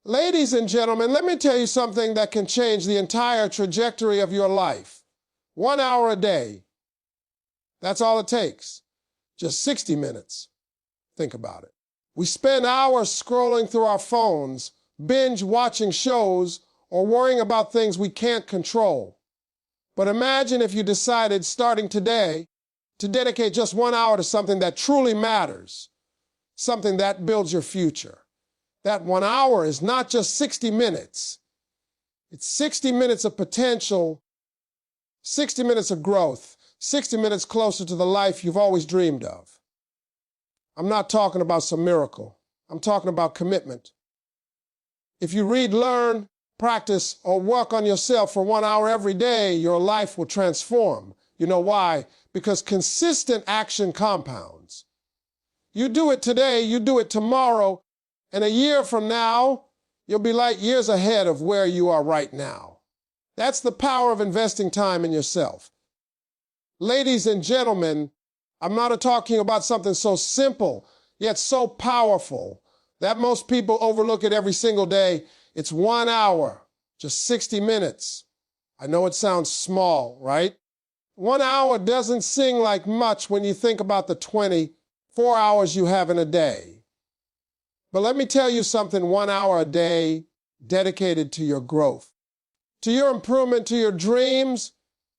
Ladies and gentlemen, let me tell you something that can change the entire trajectory of your life. 1 hour a day. That's all it takes. Just 60 minutes. Think about it. We spend hours scrolling through our phones, binge watching shows, or worrying about things we can't control. But imagine if you decided starting today to dedicate just 1 hour to something that truly matters, something that builds your future. That 1 hour is not just 60 minutes. It's 60 minutes of potential, 60 minutes of growth, 60 minutes closer to the life you've always dreamed of. I'm not talking about some miracle. I'm talking about commitment. If you read, learn, practice, or work on yourself for 1 hour every day, your life will transform. You know why? Because consistent action compounds. You do it today, you do it tomorrow, and a year from now, you'll be light years ahead of where you are right now. That's the power of investing time in yourself. Ladies and gentlemen, I'm not talking about something so simple, yet so powerful, that most people overlook it every single day. It's 1 hour, just 60 minutes. I know it sounds small, right? 1 hour doesn't seem like much when you think about the 24 hours you have in a day. But let me tell you something, 1 hour a day dedicated to your growth, to your improvement, to your dreams,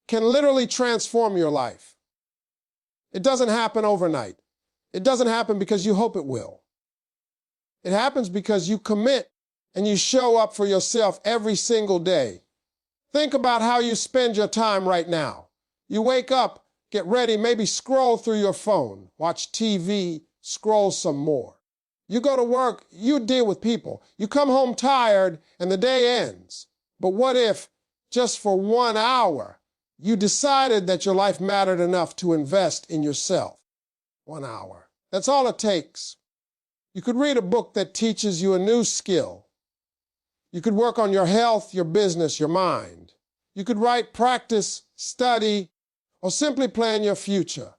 can literally transform your life. It doesn't happen overnight. It doesn't happen because you hope it will. It happens because you commit and you show up for yourself every single day. Think about how you spend your time right now. You wake up, get ready, maybe scroll through your phone, watch TV, scroll some more. You go to work, you deal with people. You come home tired and the day ends. But what if, just for 1 hour, you decided that your life mattered enough to invest in yourself? 1 hour. That's all it takes. You could read a book that teaches you a new skill. You could work on your health, your business, your mind. You could write, practice, study, or simply plan your future.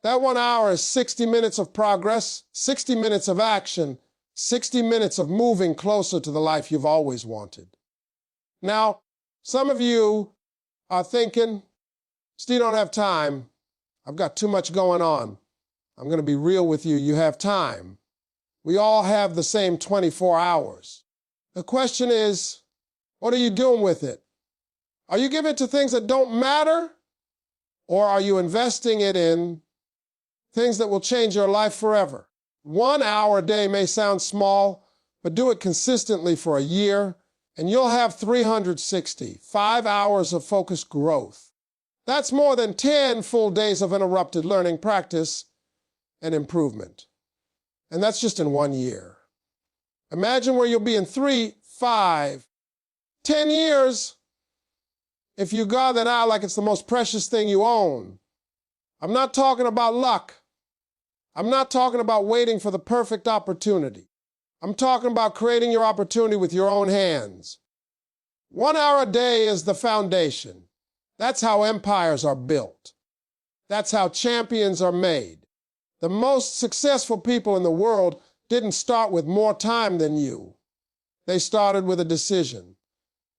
That 1 hour is 60 minutes of progress, 60 minutes of action, 60 minutes of moving closer to the life you've always wanted. Now, some of you are thinking, Steve, don't have time. I've got too much going on. I'm going to be real with you. You have time. We all have the same 24 hours. The question is, what are you doing with it? Are you giving it to things that don't matter? Or are you investing it in things that will change your life forever? 1 hour a day may sound small, but do it consistently for a year, and you'll have 360, 5 hours of focused growth. That's more than 10 full days of uninterrupted learning, practice, and improvement. And that's just in 1 year. Imagine where you'll be in 3, 5, 10 years if you guard that hour like it's the most precious thing you own. I'm not talking about luck. I'm not talking about waiting for the perfect opportunity. I'm talking about creating your opportunity with your own hands. 1 hour a day is the foundation. That's how empires are built. That's how champions are made. The most successful people in the world didn't start with more time than you. They started with a decision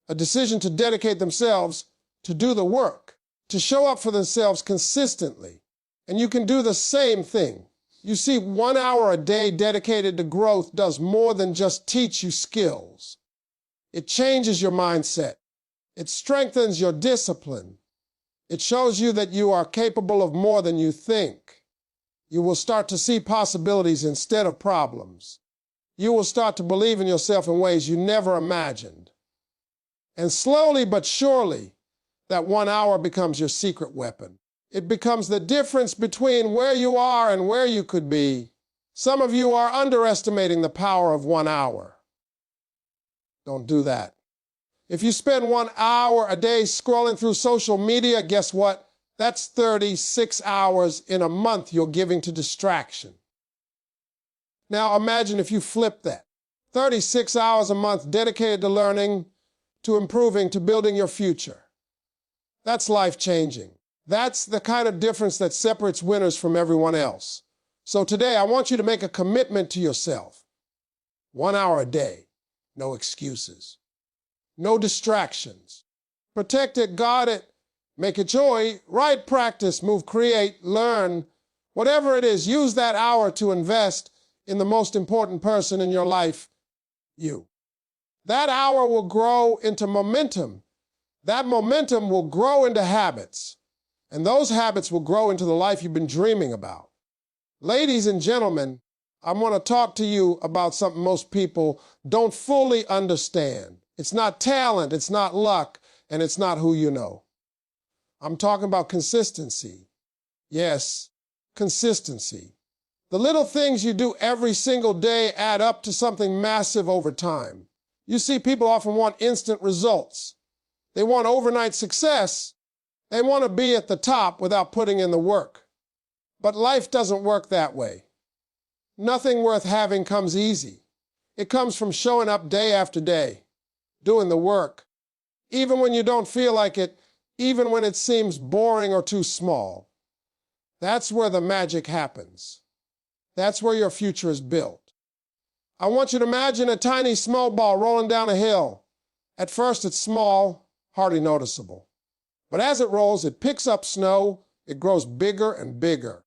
to dedicate themselves to do the work, to show up for themselves consistently. And you can do the same thing. You see, 1 hour a day dedicated to growth does more than just teach you skills. It changes your mindset. It strengthens your discipline. It shows you that you are capable of more than you think. You will start to see possibilities instead of problems. You will start to believe in yourself in ways you never imagined. And slowly but surely, that 1 hour becomes your secret weapon. It becomes the difference between where you are and where you could be. Some of you are underestimating the power of 1 hour. Don't do that. If you spend 1 hour a day scrolling through social media, guess what? That's 36 hours in a month you're giving to distraction. Now imagine if you flip that. 36 hours a month dedicated to learning, to improving, to building your future. That's life-changing. That's the kind of difference that separates winners from everyone else. So today I want you to make a commitment to yourself. 1 hour a day. No excuses. No distractions. Protect it, guard it, make it joy, right practice, move, create, learn. Whatever it is, use that hour to invest in the most important person in your life, you. That hour will grow into momentum. That momentum will grow into habits. And those habits will grow into the life you've been dreaming about. Ladies and gentlemen, I want to talk to you about something most people don't fully understand. It's not talent, it's not luck, and it's not who you know. I'm talking about consistency. Yes, consistency. The little things you do every single day add up to something massive over time. You see, people often want instant results. They want overnight success. They want to be at the top without putting in the work. But life doesn't work that way. Nothing worth having comes easy. It comes from showing up day after day, doing the work, even when you don't feel like it, even when it seems boring or too small. That's where the magic happens. That's where your future is built. I want you to imagine a tiny snowball rolling down a hill. At first it's small, hardly noticeable. But as it rolls, it picks up snow, it grows bigger and bigger,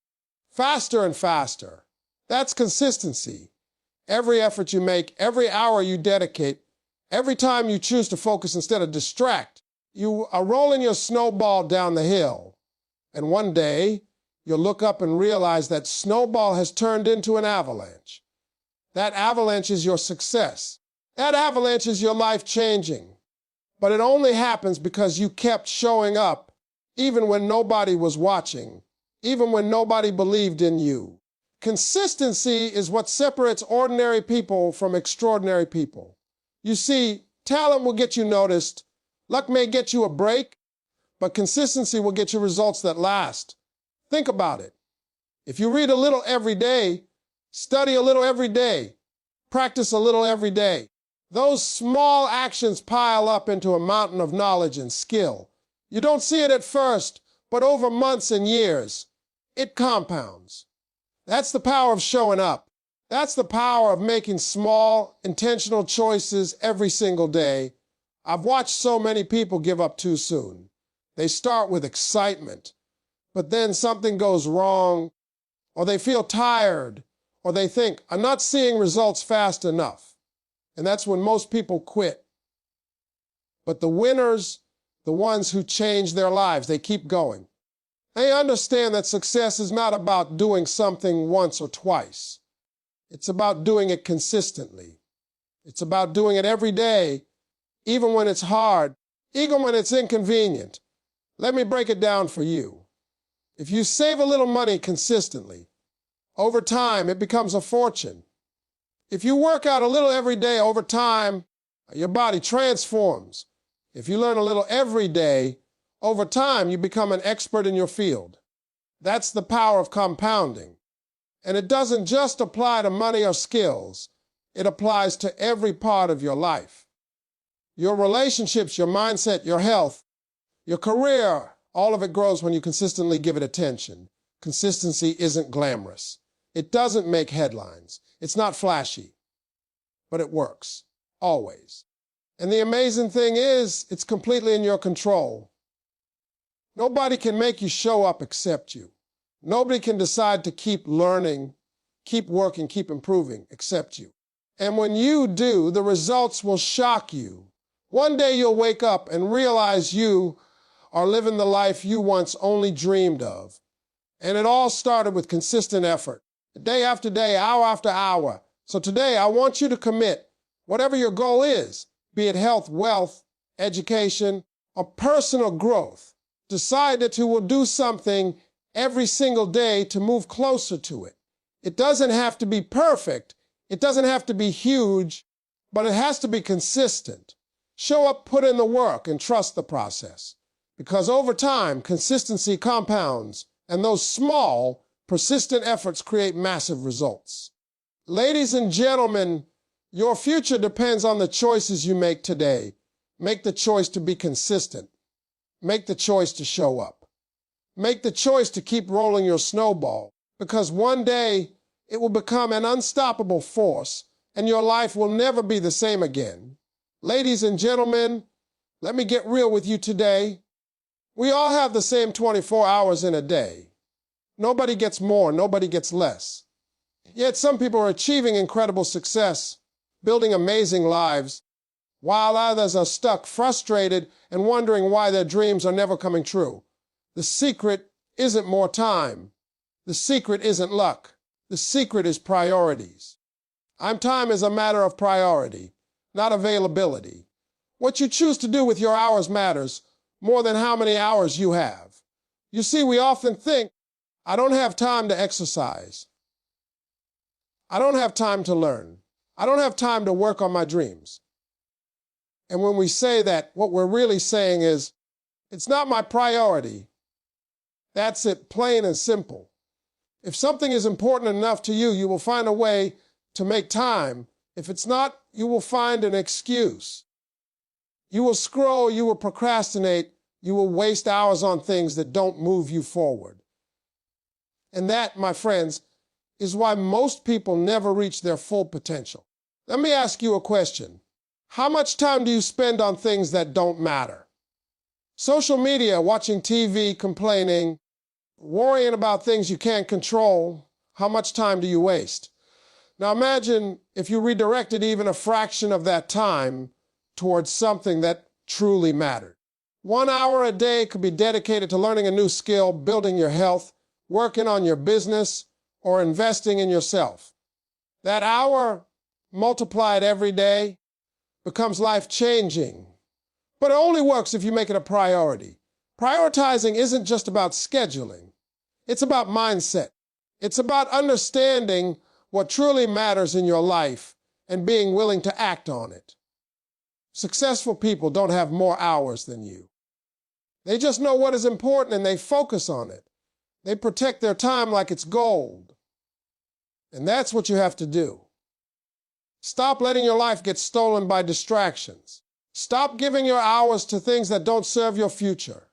faster and faster. That's consistency. Every effort you make, every hour you dedicate, every time you choose to focus instead of distract, you are rolling your snowball down the hill. And one day, you'll look up and realize that snowball has turned into an avalanche. That avalanche is your success. That avalanche is your life changing. But it only happens because you kept showing up, even when nobody was watching, even when nobody believed in you. Consistency is what separates ordinary people from extraordinary people. You see, talent will get you noticed, luck may get you a break, but consistency will get you results that last. Think about it. If you read a little every day, study a little every day, practice a little every day, those small actions pile up into a mountain of knowledge and skill. You don't see it at first, but over months and years, it compounds. That's the power of showing up. That's the power of making small, intentional choices every single day. I've watched so many people give up too soon. They start with excitement, but then something goes wrong, or they feel tired, or they think, I'm not seeing results fast enough. And that's when most people quit. But the winners, the ones who change their lives, they keep going. They understand that success is not about doing something once or twice. It's about doing it consistently. It's about doing it every day, even when it's hard, even when it's inconvenient. Let me break it down for you. If you save a little money consistently, over time it becomes a fortune. If you work out a little every day, over time, your body transforms. If you learn a little every day, over time, you become an expert in your field. That's the power of compounding. And it doesn't just apply to money or skills. It applies to every part of your life. Your relationships, your mindset, your health, your career, all of it grows when you consistently give it attention. Consistency isn't glamorous. It doesn't make headlines. It's not flashy. But it works. Always. And the amazing thing is, it's completely in your control. Nobody can make you show up except you. Nobody can decide to keep learning, keep working, keep improving except you. And when you do, the results will shock you. One day you'll wake up and realize you are living the life you once only dreamed of. And it all started with consistent effort, day after day, hour after hour. So today I want you to commit, whatever your goal is, be it health, wealth, education, or personal growth. Decide that you will do something every single day to move closer to it. It doesn't have to be perfect. It doesn't have to be huge, but it has to be consistent. Show up, put in the work, and trust the process. Because over time, consistency compounds, and those small, persistent efforts create massive results. Ladies and gentlemen, your future depends on the choices you make today. Make the choice to be consistent. Make the choice to show up. Make the choice to keep rolling your snowball, because one day it will become an unstoppable force, and your life will never be the same again. Ladies and gentlemen, let me get real with you today. We all have the same 24 hours in a day. Nobody gets more, nobody gets less. Yet some people are achieving incredible success, building amazing lives, while others are stuck, frustrated, and wondering why their dreams are never coming true. The secret isn't more time. The secret isn't luck. The secret is priorities. Time is a matter of priority, not availability. What you choose to do with your hours matters more than how many hours you have. You see, we often think, I don't have time to exercise. I don't have time to learn. I don't have time to work on my dreams. And when we say that, what we're really saying is, it's not my priority. That's it, plain and simple. If something is important enough to you, you will find a way to make time. If it's not, you will find an excuse. You will scroll, you will procrastinate, you will waste hours on things that don't move you forward. And that, my friends, is why most people never reach their full potential. Let me ask you a question. How much time do you spend on things that don't matter? Social media, watching TV, complaining, worrying about things you can't control. How much time do you waste? Now imagine if you redirected even a fraction of that time towards something that truly mattered. 1 hour a day could be dedicated to learning a new skill, building your health, working on your business, or investing in yourself. That hour multiplied every day becomes life-changing. But it only works if you make it a priority. Prioritizing isn't just about scheduling. It's about mindset. It's about understanding what truly matters in your life and being willing to act on it. Successful people don't have more hours than you. They just know what is important and they focus on it. They protect their time like it's gold. And that's what you have to do. Stop letting your life get stolen by distractions. Stop giving your hours to things that don't serve your future.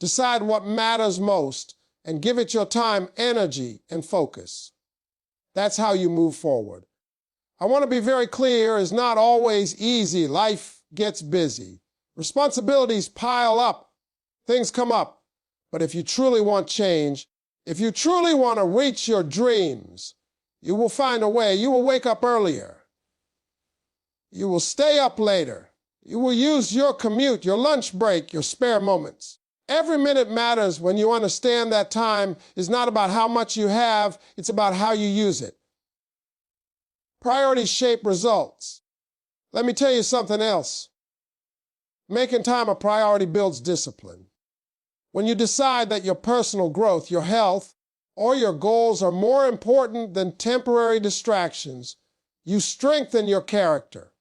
Decide what matters most and give it your time, energy, and focus. That's how you move forward. I want to be very clear, it's not always easy. Life gets busy. Responsibilities pile up. Things come up. But if you truly want change, if you truly want to reach your dreams, you will find a way. You will wake up earlier. You will stay up later. You will use your commute, your lunch break, your spare moments. Every minute matters when you understand that time is not about how much you have, it's about how you use it. Priorities shape results. Let me tell you something else. Making time a priority builds discipline. When you decide that your personal growth, your health, or your goals are more important than temporary distractions, you strengthen your character.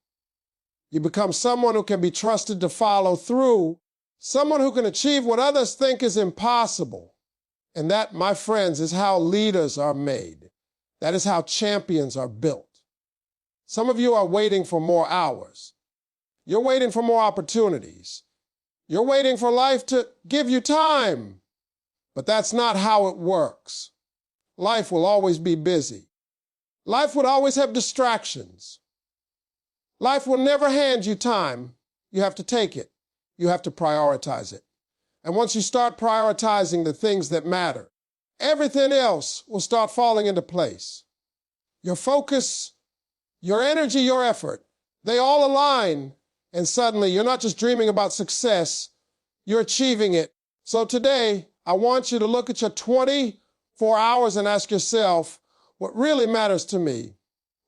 You become someone who can be trusted to follow through, someone who can achieve what others think is impossible. And that, my friends, is how leaders are made. That is how champions are built. Some of you are waiting for more hours. You're waiting for more opportunities. You're waiting for life to give you time. But that's not how it works. Life will always be busy. Life would always have distractions. Life will never hand you time. You have to take it. You have to prioritize it. And once you start prioritizing the things that matter, everything else will start falling into place. Your focus, your energy, your effort, they all align. And suddenly you're not just dreaming about success, you're achieving it. So today, I want you to look at your 24 hours and ask yourself, what really matters to me?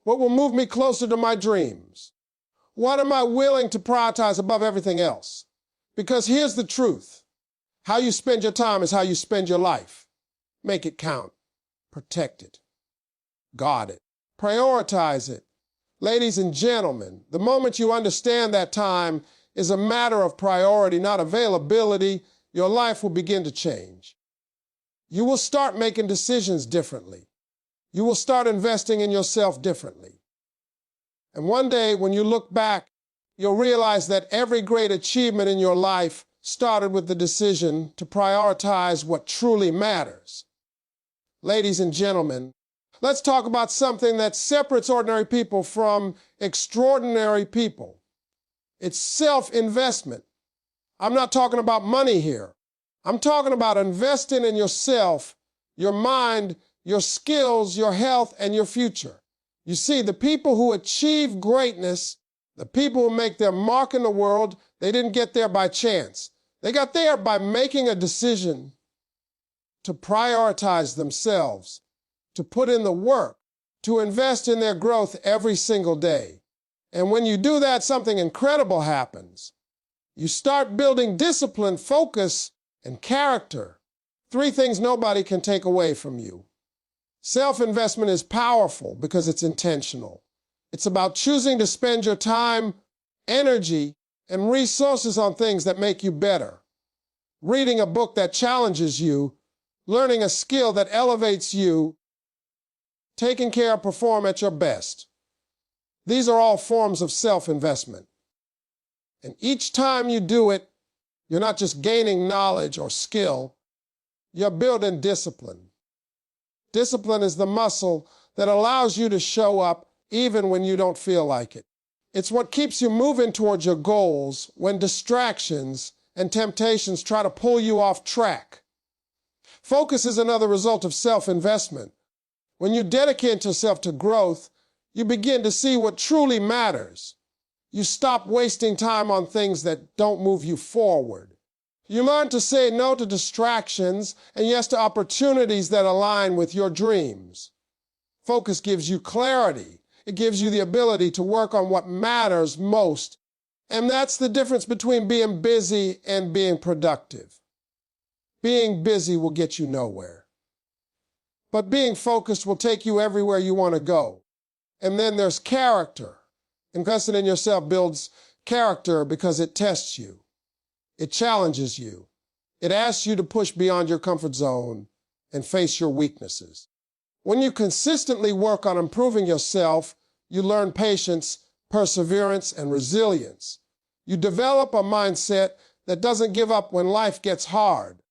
What will move me closer to my dreams? What am I willing to prioritize above everything else? Because here's the truth. How you spend your time is how you spend your life. Make it count. Protect it. Guard it. Prioritize it. Ladies and gentlemen, the moment you understand that time is a matter of priority, not availability, your life will begin to change. You will start making decisions differently. You will start investing in yourself differently. And one day, when you look back, you'll realize that every great achievement in your life started with the decision to prioritize what truly matters. Ladies and gentlemen, Let's talk about something that separates ordinary people from extraordinary people. It's self-investment. I'm not talking about money here. I'm talking about investing in yourself, your mind, your skills, your health, and your future. You see, the people who achieve greatness, the people who make their mark in the world, they didn't get there by chance. They got there by making a decision to prioritize themselves, to put in the work, to invest in their growth every single day. And when you do that, something incredible happens. You start building discipline, focus, and character. 3 things nobody can take away from you. Self-investment is powerful because it's intentional. It's about choosing to spend your time, energy, and resources on things that make you better. Reading a book that challenges you, learning a skill that elevates you, taking care of perform at your best. These are all forms of self-investment. And each time you do it, you're not just gaining knowledge or skill, you're building discipline. Discipline is the muscle that allows you to show up even when you don't feel like it. It's what keeps you moving towards your goals when distractions and temptations try to pull you off track. Focus is another result of self-investment. When you dedicate yourself to growth, you begin to see what truly matters. You stop wasting time on things that don't move you forward. You learn to say no to distractions and yes to opportunities that align with your dreams. Focus gives you clarity. It gives you the ability to work on what matters most. And that's the difference between being busy and being productive. Being busy will get you nowhere. But being focused will take you everywhere you want to go. And then there's character. Investing in yourself builds character because it tests you. It challenges you. It asks you to push beyond your comfort zone and face your weaknesses. When you consistently work on improving yourself, you learn patience, perseverance, and resilience. You develop a mindset that doesn't give up when life gets hard.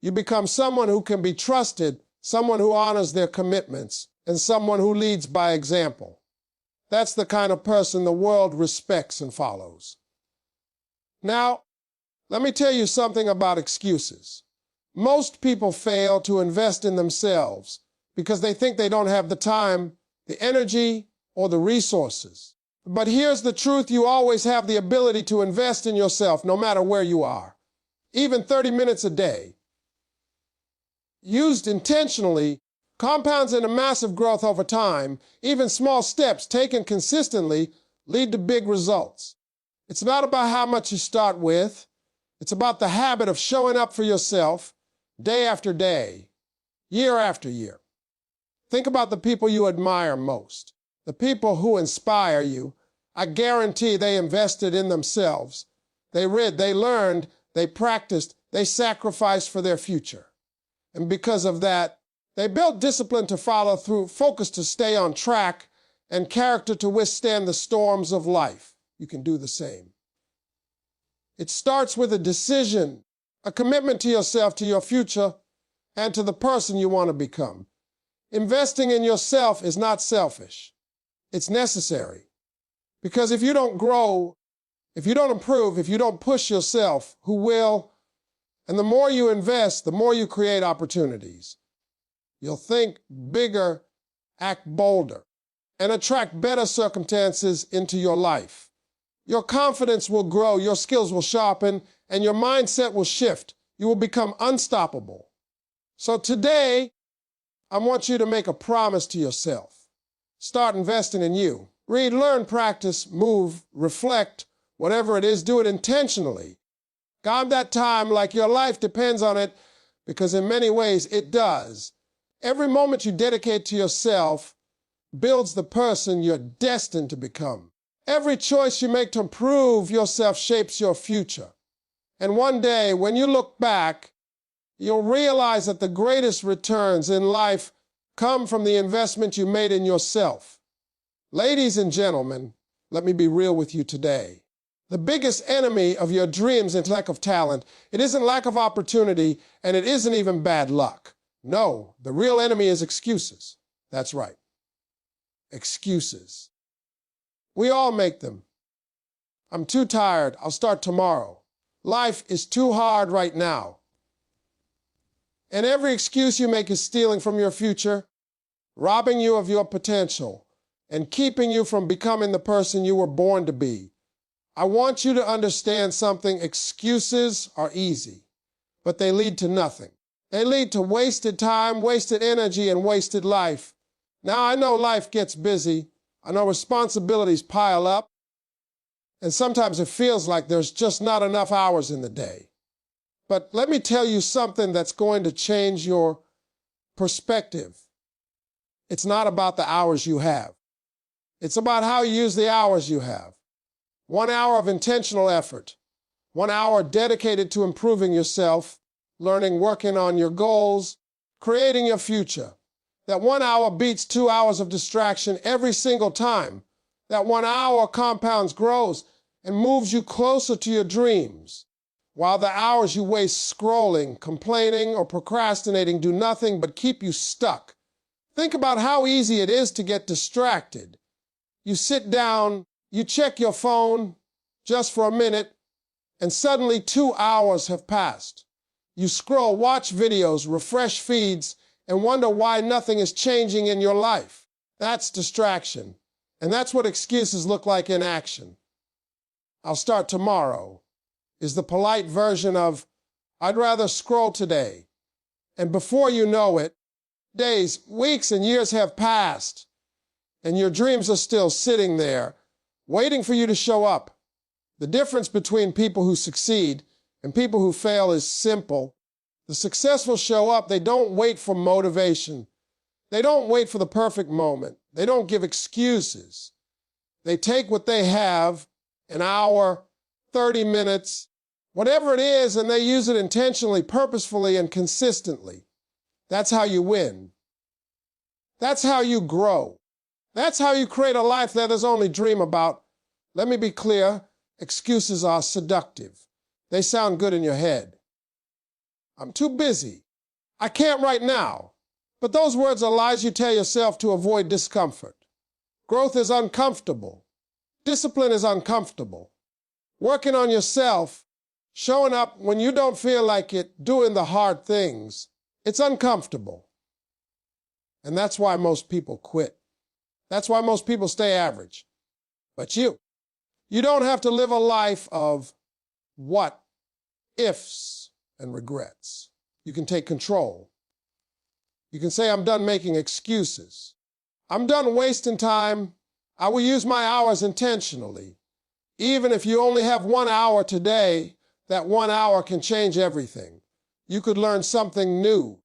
You become someone who can be trusted, someone who honors their commitments, and someone who leads by example. That's the kind of person the world respects and follows. Now, let me tell you something about excuses. Most people fail to invest in themselves because they think they don't have the time, the energy, or the resources. But here's the truth: you always have the ability to invest in yourself no matter where you are. Even 30 minutes a day, used intentionally, compounds into massive growth over time. Even small steps taken consistently lead to big results. It's not about how much you start with. It's about the habit of showing up for yourself day after day, year after year. Think about the people you admire most, the people who inspire you. I guarantee they invested in themselves. They read, they learned, they practiced, they sacrificed for their future. And because of that, they built discipline to follow through, focus to stay on track, and character to withstand the storms of life. You can do the same. It starts with a decision, a commitment to yourself, to your future, and to the person you want to become. Investing in yourself is not selfish. It's necessary. Because if you don't grow, if you don't improve, if you don't push yourself, who will? And the more you invest, the more you create opportunities. You'll think bigger, act bolder, and attract better circumstances into your life. Your confidence will grow, your skills will sharpen, and your mindset will shift. You will become unstoppable. So today, I want you to make a promise to yourself. Start investing in you. Read, learn, practice, move, reflect, whatever it is, do it intentionally. God, that time like your life depends on it, because in many ways it does. Every moment you dedicate to yourself builds the person you're destined to become. Every choice you make to improve yourself shapes your future. And one day, when you look back, you'll realize that the greatest returns in life come from the investment you made in yourself. Ladies and gentlemen, let me be real with you today. The biggest enemy of your dreams is lack of talent. It isn't lack of opportunity, and it isn't even bad luck. No, the real enemy is excuses. That's right. Excuses. We all make them. I'm too tired. I'll start tomorrow. Life is too hard right now. And every excuse you make is stealing from your future, robbing you of your potential, and keeping you from becoming the person you were born to be. I want you to understand something. Excuses are easy, but they lead to nothing. They lead to wasted time, wasted energy, and wasted life. Now, I know life gets busy. I know responsibilities pile up. And sometimes it feels like there's just not enough hours in the day. But let me tell you something that's going to change your perspective. It's not about the hours you have. It's about how you use the hours you have. 1 hour of intentional effort. 1 hour dedicated to improving yourself, learning, working on your goals, creating your future. That 1 hour beats 2 hours of distraction every single time. That 1 hour compounds, grows, and moves you closer to your dreams. While the hours you waste scrolling, complaining, or procrastinating do nothing but keep you stuck. Think about how easy it is to get distracted. You sit down, you check your phone just for a minute, and suddenly 2 hours have passed. You scroll, watch videos, refresh feeds, and wonder why nothing is changing in your life. That's distraction. And that's what excuses look like in action. I'll start tomorrow is the polite version of, I'd rather scroll today. And before you know it, days, weeks, and years have passed, and your dreams are still sitting there, waiting for you to show up. The difference between people who succeed and people who fail is simple. The successful show up. They don't wait for motivation. They don't wait for the perfect moment. They don't give excuses. They take what they have, an hour, 30 minutes, whatever it is, and they use it intentionally, purposefully, and consistently. That's how you win. That's how you grow. That's how you create a life that others only dream about. Let me be clear, excuses are seductive. They sound good in your head. I'm too busy. I can't right now. But those words are lies you tell yourself to avoid discomfort. Growth is uncomfortable. Discipline is uncomfortable. Working on yourself, showing up when you don't feel like it, doing the hard things, it's uncomfortable. And that's why most people quit. That's why most people stay average. But you don't have to live a life of what ifs and regrets. You can take control. You can say, I'm done making excuses. I'm done wasting time. I will use my hours intentionally. Even if you only have 1 hour today, that 1 hour can change everything. You could learn something new.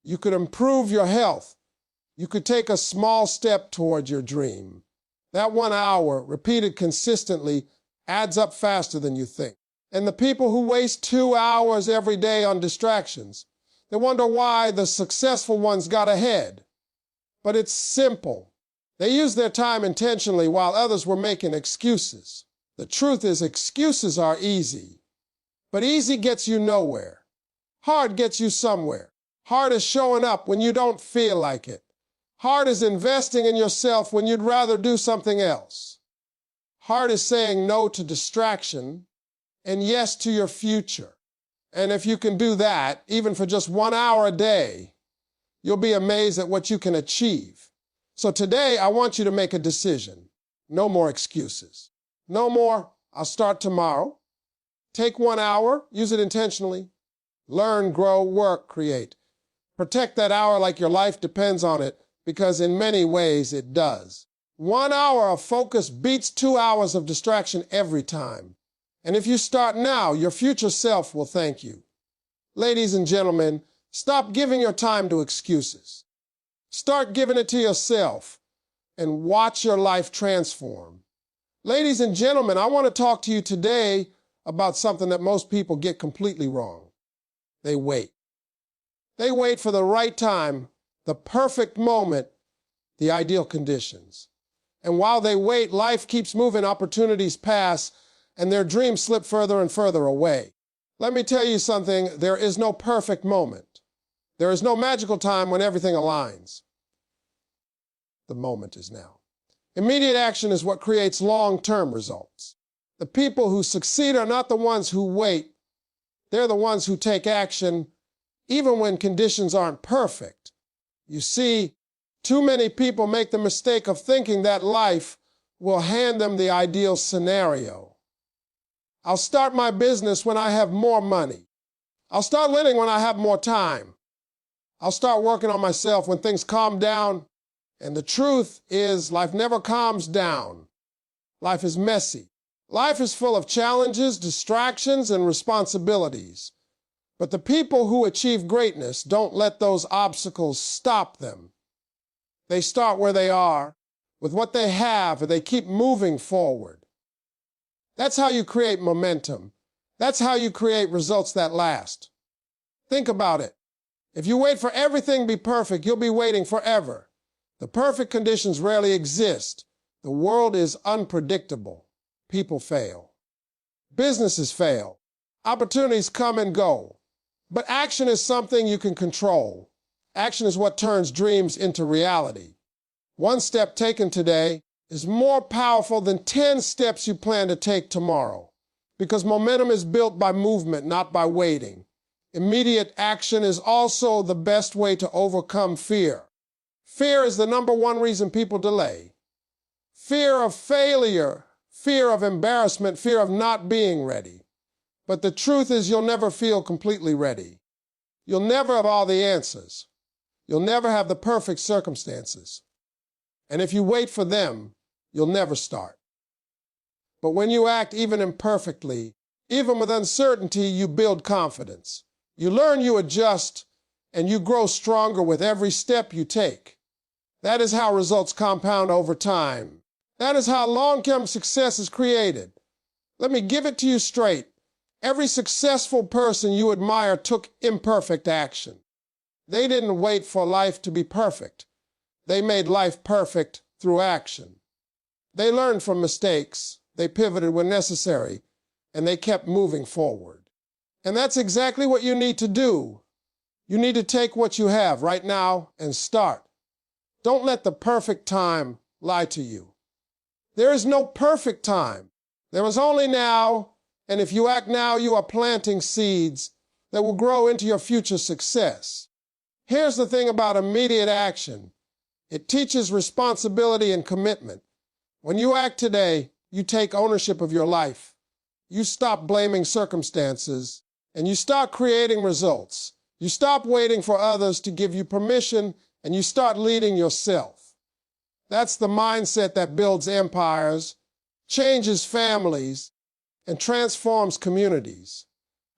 You could improve your health. You could take a small step toward your dream. That 1 hour, repeated consistently, adds up faster than you think. And the people who waste 2 hours every day on distractions, they wonder why the successful ones got ahead. But it's simple. They used their time intentionally while others were making excuses. The truth is, excuses are easy. But easy gets you nowhere. Hard gets you somewhere. Hard is showing up when you don't feel like it. Hard is investing in yourself when you'd rather do something else. Hard is saying no to distraction and yes to your future. And if you can do that, even for just 1 hour a day, you'll be amazed at what you can achieve. So today, I want you to make a decision. No more excuses. No more, I'll start tomorrow. Take 1 hour, use it intentionally. Learn, grow, work, create. Protect that hour like your life depends on it, because in many ways it does. 1 hour of focus beats 2 hours of distraction every time. And if you start now, your future self will thank you. Ladies and gentlemen, stop giving your time to excuses. Start giving it to yourself and watch your life transform. Ladies and gentlemen, I want to talk to you today about something that most people get completely wrong. They wait. They wait for the right time, the perfect moment, the ideal conditions. And while they wait, life keeps moving, opportunities pass, and their dreams slip further and further away. Let me tell you something, there is no perfect moment. There is no magical time when everything aligns. The moment is now. Immediate action is what creates long-term results. The people who succeed are not the ones who wait. They're the ones who take action even when conditions aren't perfect. You see, too many people make the mistake of thinking that life will hand them the ideal scenario. I'll start my business when I have more money. I'll start winning when I have more time. I'll start working on myself when things calm down. And the truth is, life never calms down. Life is messy. Life is full of challenges, distractions, and responsibilities. But the people who achieve greatness don't let those obstacles stop them. They start where they are, with what they have, and they keep moving forward. That's how you create momentum. That's how you create results that last. Think about it. If you wait for everything to be perfect, you'll be waiting forever. The perfect conditions rarely exist. The world is unpredictable. People fail. Businesses fail. Opportunities come and go. But action is something you can control. Action is what turns dreams into reality. One step taken today is more powerful than 10 steps you plan to take tomorrow. Because momentum is built by movement, not by waiting. Immediate action is also the best way to overcome fear. Fear is the number one reason people delay. Fear of failure, fear of embarrassment, fear of not being ready. But the truth is you'll never feel completely ready. You'll never have all the answers. You'll never have the perfect circumstances. And if you wait for them, you'll never start. But when you act even imperfectly, even with uncertainty, you build confidence. You learn, you adjust, and you grow stronger with every step you take. That is how results compound over time. That is how long-term success is created. Let me give it to you straight. Every successful person you admire took imperfect action. They didn't wait for life to be perfect. They made life perfect through action. They learned from mistakes, they pivoted when necessary, and they kept moving forward. And that's exactly what you need to do. You need to take what you have right now and start. Don't let the perfect time lie to you. There is no perfect time. There is only now, and if you act now, you are planting seeds that will grow into your future success. Here's the thing about immediate action. It teaches responsibility and commitment. When you act today, you take ownership of your life. You stop blaming circumstances, and you start creating results. You stop waiting for others to give you permission, and you start leading yourself. That's the mindset that builds empires, changes families, and transforms communities.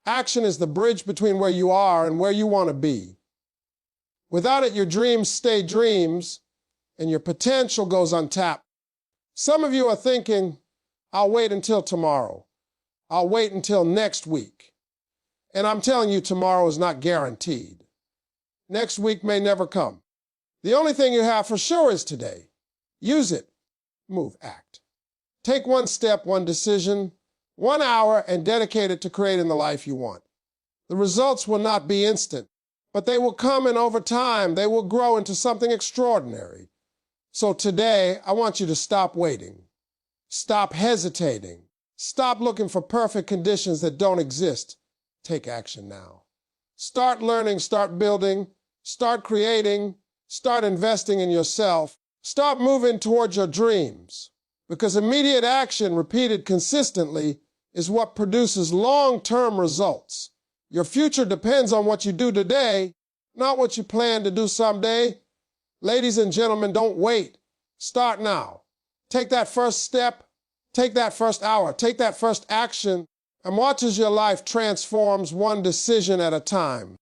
Action is the bridge between where you are and where you want to be. Without it, your dreams stay dreams, and your potential goes untapped. Some of you are thinking, I'll wait until tomorrow. I'll wait until next week. And I'm telling you, tomorrow is not guaranteed. Next week may never come. The only thing you have for sure is today. Use it. Move, act. Take one step, one decision, 1 hour, and dedicate it to creating the life you want. The results will not be instant, but they will come, and over time, they will grow into something extraordinary. So today, I want you to stop waiting. Stop hesitating. Stop looking for perfect conditions that don't exist. Take action now. Start learning, start building, start creating, start investing in yourself. Start moving towards your dreams. Because immediate action, repeated consistently, is what produces long-term results. Your future depends on what you do today, not what you plan to do someday. Ladies and gentlemen, don't wait. Start now. Take that first step, take that first hour, take that first action, and watch as your life transforms one decision at a time.